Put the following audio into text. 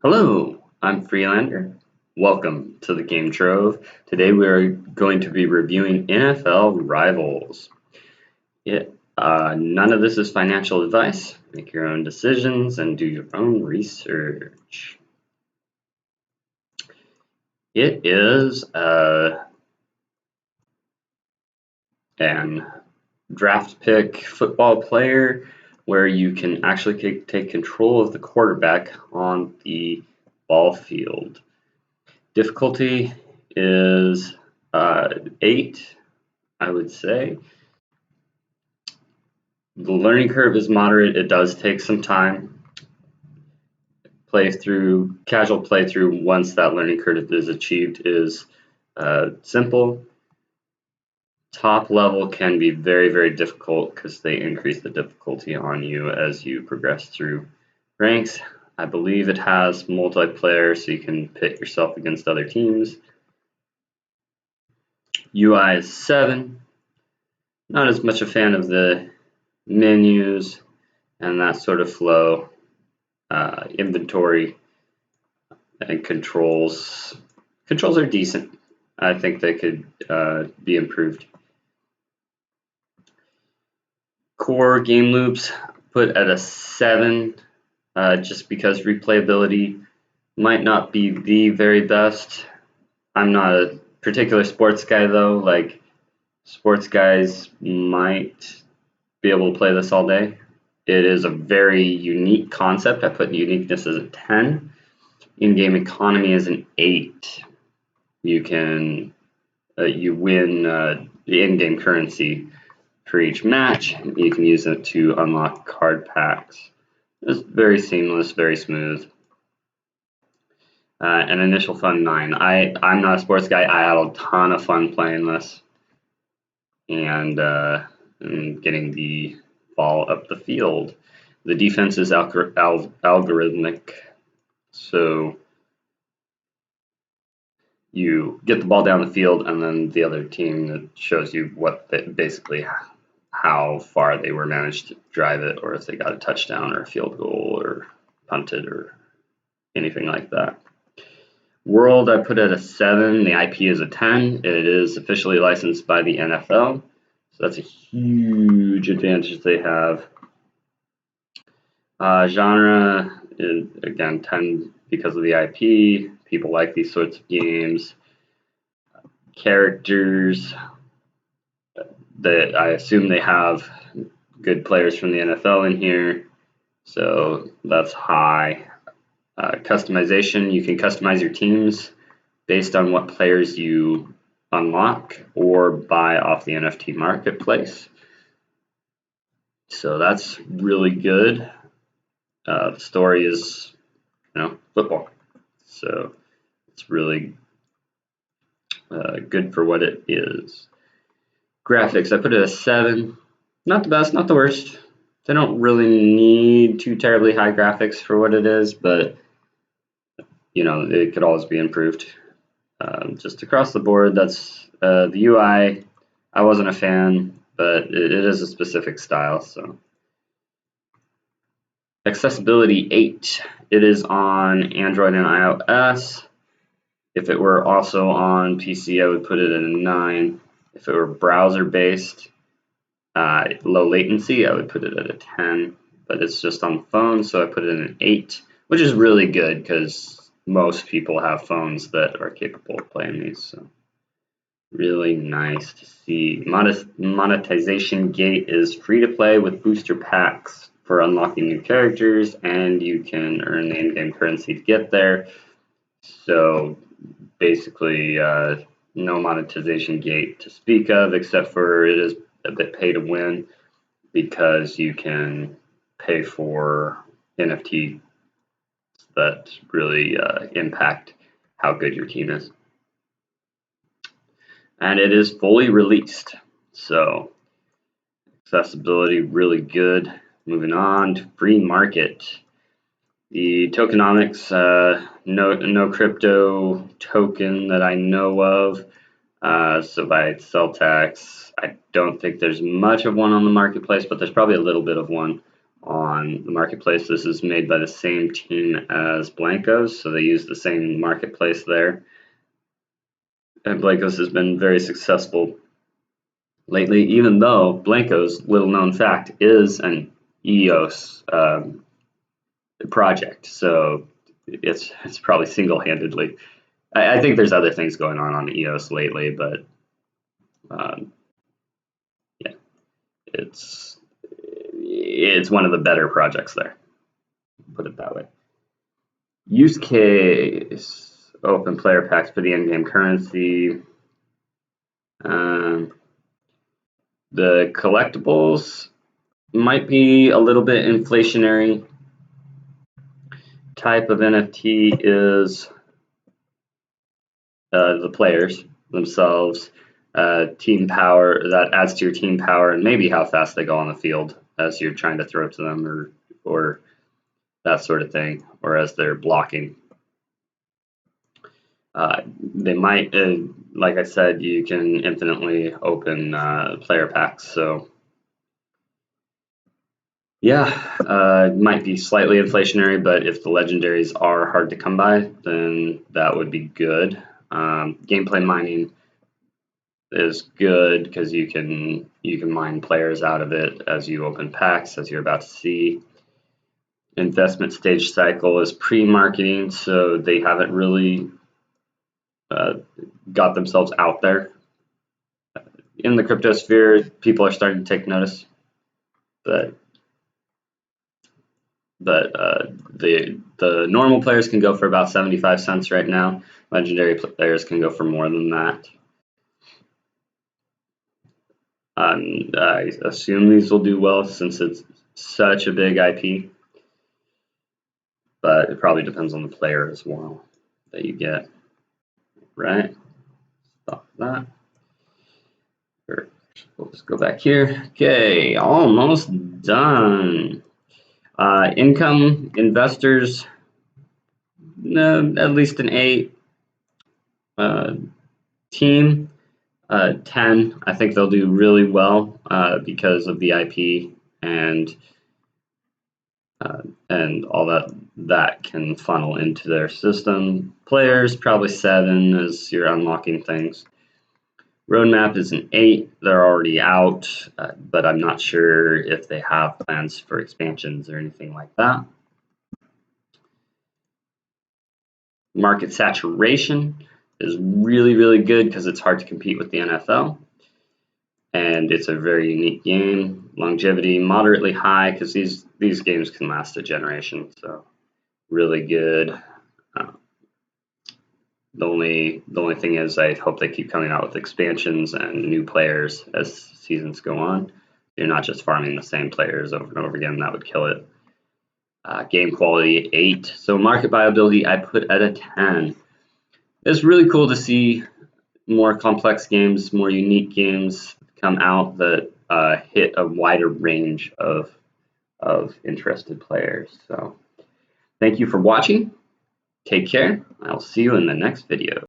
Hello, I'm Freelander. Welcome to the Game Trove. Today we are going to be reviewing NFL Rivals. None of this is financial advice. Make your own decisions and do your own research. It is an draft pick football player where you can actually take control of the quarterback on the ball field. Difficulty is 8, I would say. The learning curve is moderate. It does take some time. Casual playthrough, once that learning curve is achieved, is simple. Top level can be very, very difficult because they increase the difficulty on you as you progress through ranks. I believe it has multiplayer, so you can pit yourself against other teams. UI is 7. Not as much a fan of the menus and that sort of flow. Inventory and controls. Controls are decent. I think they could be improved. Core game loops put at a 7, just because replayability might not be the very best. I'm not a particular sports guy though. Like, sports guys might be able to play this all day. It is a very unique concept. I put uniqueness as a 10. In-game economy is an 8. You can you win the in-game currency for each match. You can use it to unlock card packs. It's very seamless, very smooth. An initial fun 9. I'm not a sports guy. I had a ton of fun playing this and getting the ball up the field. The defense is algorithmic, so you get the ball down the field, and then the other team shows you basically how far they were managed to drive it, or if they got a touchdown or a field goal or punted or anything like that. World, I put at a 7. The IP is a 10. It is officially licensed by the NFL, so that's a huge advantage they have. Genre, again, 10 because of the IP. People like these sorts of games. Characters, I assume they have good players from the NFL in here, so that's high. Customization, you can customize your teams based on what players you unlock or buy off the NFT marketplace. So that's really good. The story is, football. So it's really good for what it is. Graphics, I put it at a 7. Not the best, not the worst. They don't really need too terribly high graphics for what it is, but it could always be improved. Just across the board, that's the UI. I wasn't a fan, but it is a specific style. So accessibility 8. It is on Android and iOS. If it were also on PC, I would put it at a 9. If it were browser based, low latency, I would put it at a 10. But it's just on the phone, so I put it in an 8, which is really good because most people have phones that are capable of playing these. So really nice to see. Monetization gate is free to play with booster packs for unlocking new characters, and you can earn the in-game currency to get there. So basically, no monetization gate to speak of, except for it is a bit pay to win because you can pay for NFT that really impact how good your team is. And it is fully released, so accessibility really good. Moving on to free market. The tokenomics, no crypto token that I know of. So by sell tax, I don't think there's much of one on the marketplace, but there's probably a little bit of one on the marketplace. This is made by the same team as Blankos, so they use the same marketplace there. And Blankos has been very successful lately, even though Blankos, little known fact, is an EOS project. So it's probably single-handedly. I think there's other things going on EOS lately, but yeah, it's one of the better projects there. Put it that way. Use case: open player packs for the in-game currency. The collectibles might be a little bit inflationary. Type of NFT is the players themselves, team power, that adds to your team power, and maybe how fast they go on the field as you're trying to throw to them, or that sort of thing, or as they're blocking. They might, like I said, you can infinitely open player packs, so yeah, it might be slightly inflationary, but if the legendaries are hard to come by, then that would be good. Gameplay mining is good because you can mine players out of it as you open packs, as you're about to see. Investment stage cycle is pre-marketing, so they haven't really got themselves out there. In the crypto sphere, people are starting to take notice, but the normal players can go for about 75 cents right now. Legendary players can go for more than that. I assume these will do well since it's such a big IP, but it probably depends on the player as well that you get. Right? Stop that. We'll just go back here. Okay, almost done. Income investors, at least an 8. Team, 10. I think they'll do really well because of the IP and all that can funnel into their system. Players, probably 7 as you're unlocking things. Roadmap is an 8. They're already out, but I'm not sure if they have plans for expansions or anything like that. Market saturation is really, really good because it's hard to compete with the NFL. And it's a very unique game. Longevity, moderately high because these games can last a generation. So really good. The only thing is I hope they keep coming out with expansions and new players as seasons go on. You're not just farming the same players over and over again. That would kill it. Game quality 8. So market viability I put at a 10. It's really cool to see more complex games, more unique games come out that hit a wider range of interested players. So thank you for watching. Take care. I'll see you in the next video.